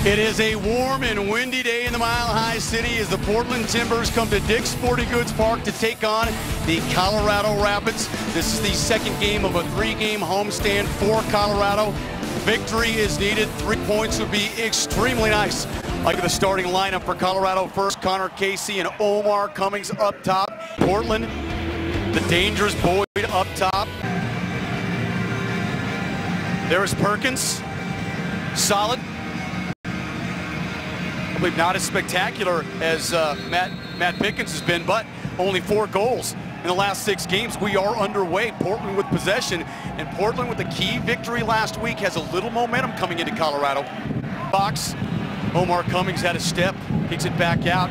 It is a warm and windy day in the Mile High City as the Portland Timbers come to Dick's Sporting Goods Park to take on the Colorado Rapids. This is the second game of a three-game homestand for Colorado. Victory is needed. 3 points would be extremely nice. Look at the starting lineup for Colorado. First, Connor Casey and Omar Cummings up top. Portland, the dangerous Boyd up top. There's Pickens, solid. Probably not as spectacular as Matt Pickens has been, but only 4 goals in the last 6 games. We are underway. Portland with possession, and Portland with the key victory last week has a little momentum coming into Colorado. Box, Omar Cummings had a step, kicks it back out.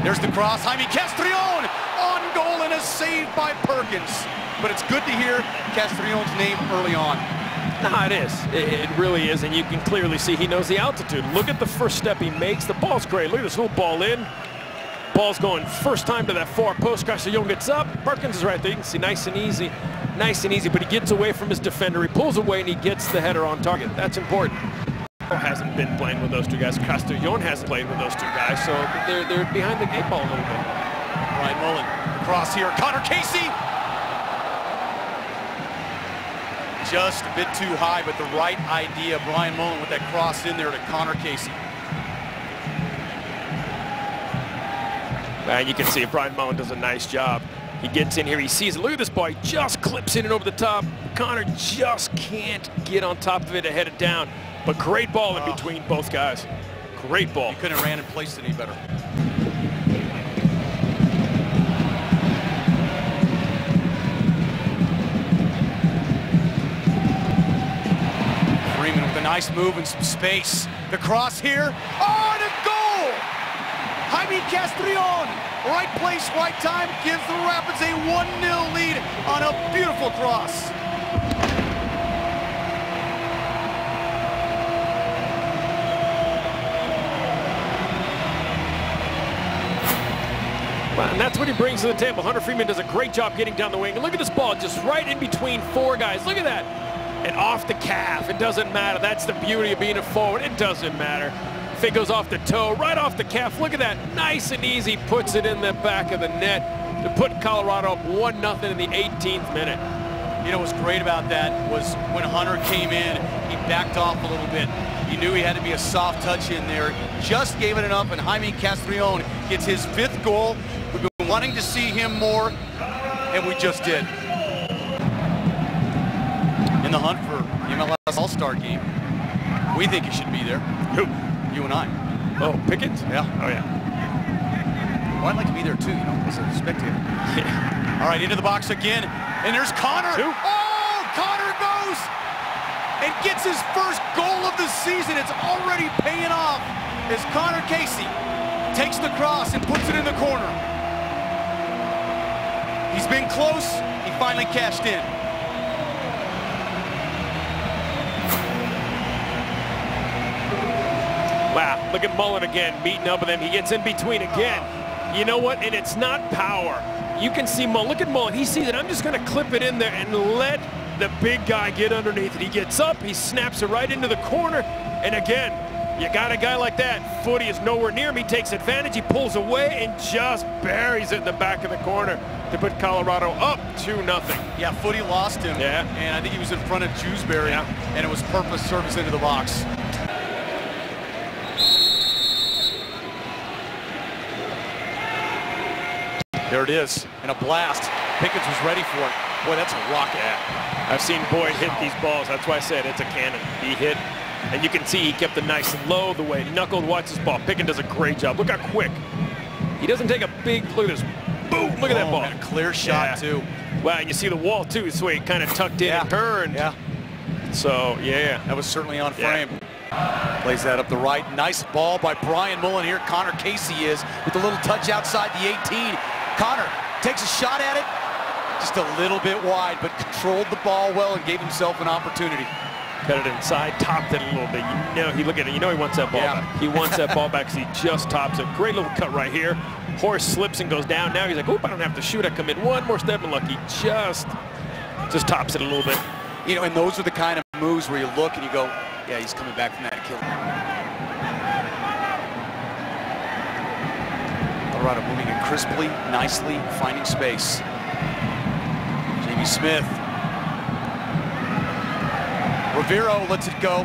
There's the cross, Jaime Castrillon on goal and a save by Pickens. But it's good to hear Castrillon's name early on. No, it is. It really is, and you can clearly see he knows the altitude. Look at the first step he makes. The ball's great. Look at this little ball in. Ball's going first time to that far post. Castrillon gets up. Pickens is right there. You can see nice and easy. Nice and easy, but he gets away from his defender. He pulls away, and he gets the header on target. That's important. Hasn't been playing with those 2 guys. Castrillon hasn't played with those 2 guys, so they're behind the 8 ball a little bit. Brian Mullen, cross here. Connor Casey. Just a bit too high, but the right idea. Brian Mullen with that cross in there to Connor Casey. And you can see Brian Mullen does a nice job. He gets in here, he sees it. Look at this ball, he just clips in and over the top. Connor just can't get on top of it to head it down. But great ball in between both guys. Great ball. He couldn't have ran and placed it any better. With a nice move and some space. The cross here. Oh, and a goal! Jaime Castrillon, right place, right time, gives the Rapids a 1-0 lead on a beautiful cross. Well, and that's what he brings to the table. Hunter Freeman does a great job getting down the wing. And look at this ball, just right in between 4 guys. Look at that. And off the calf, it doesn't matter. That's the beauty of being a forward. It doesn't matter. If it goes off the toe, right off the calf, look at that. Nice and easy, puts it in the back of the net to put Colorado up 1-0 in the 18th minute. You know what's great about that was when Hunter came in, he backed off a little bit. You knew he had to be a soft touch in there. Just gave it enough, and Jaime Castrillon gets his 5th goal. We've been wanting to see him more, and we just did. In the hunt for MLS All-Star game. We think he should be there. Who? You and I. Oh, Pickens? Yeah. Oh, yeah. Well, I'd like to be there too, you know, as a spectator. Yeah. All right, into the box again. And there's Connor. Oh, Connor goes and gets his first goal of the season. It's already paying off as Connor Casey takes the cross and puts it in the corner. He's been close. He finally cashed in. Wow, look at Mullen again, meeting up with him. He gets in between again. You know what? And it's not power. You can see Mullen. Look at Mullen. He sees it. I'm just going to clip it in there and let the big guy get underneath it. He gets up. He snaps it right into the corner. And again, you got a guy like that. Footy is nowhere near him. He takes advantage. He pulls away and just buries it in the back of the corner to put Colorado up 2-0. Yeah, Footy lost him. Yeah. And I think he was in front of Jewsbury. Yeah. And it was purpose service into the box. There it is, and a blast. Pickens was ready for it. Boy, that's a rocket. Yeah. I've seen Boyd hit these balls. That's why I said it's a cannon. He hit, and you can see he kept it nice and low the way he knuckled. Watch this ball. Pickens does a great job. Look how quick. He doesn't take a big, look at this. Boom, look at that ball. And a clear shot, too. Wow, and you see the wall, too. So he kind of tucked in and turned. Yeah. So, yeah. That was certainly on frame. Plays that up the right. Nice ball by Brian Mullen here. Connor Casey is with a little touch outside the 18. Connor takes a shot at it, just a little bit wide, but controlled the ball well and gave himself an opportunity. Got it inside, topped it a little bit. You know, he look at it. You know he wants that ball back. He wants that ball back because he just tops it. Great little cut right here. Horse slips and goes down. Now he's like, oop, I don't have to shoot. I come in one more step and look, he just tops it a little bit. You know, and those are the kind of moves where you look and you go, yeah, he's coming back from that kill. Colorado moving in crisply, nicely, finding space. Jaime Smith. Rivero lets it go.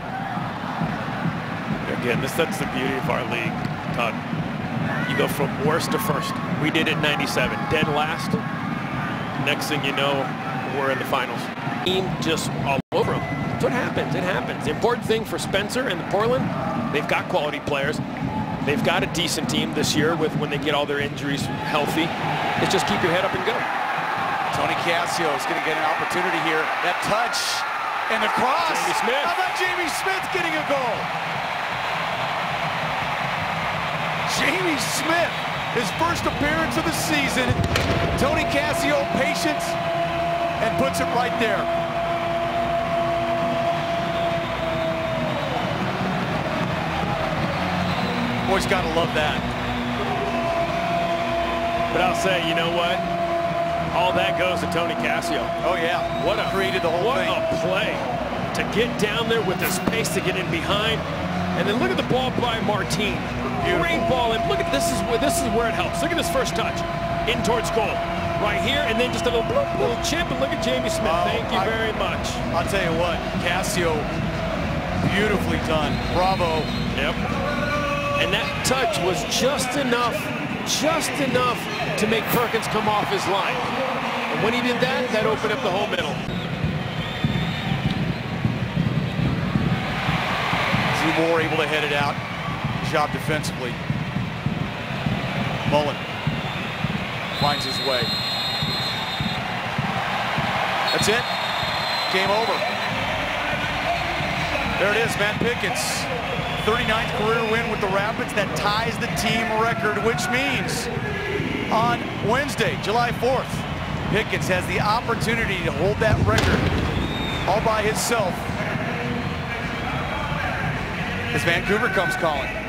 Again, that's the beauty of our league, Todd. You go from worst to first. We did it in '97, dead last. Next thing you know, we're in the finals. Team just all over them. That's what happens. It happens. The important thing for Spencer and Portland, they've got quality players. They've got a decent team this year with when they get all their injuries healthy. It's just keep your head up and go. Tony Cassio is going to get an opportunity here. That touch and the cross. Jaime Smith. How about Jaime Smith getting a goal? Jaime Smith, his first appearance of the season. Tony Cassio, patience, and puts it right there. Boys gotta love that. But I'll say, you know what? All that goes to Tony Cassio. Oh yeah, created the whole thing. What a play to get down there with the space to get in behind, and then look at the ball by Martin. Great ball, and look at this is where it helps. Look at this first touch, in towards goal, right here, and then just a little bloop, little chip, and look at Jaime Smith. Thank you very much. I'll tell you what, Cassio, beautifully done. Bravo. Yep. And that touch was just enough to make Perkins come off his line. And when he did that, that opened up the whole middle. Moore able to head it out. Job defensively. Mullen finds his way. That's it. Game over. There it is, Matt Pickens. 39th career win with the Rapids. That ties the team record, which means on Wednesday, July 4th, Pickens has the opportunity to hold that record all by himself as Vancouver comes calling.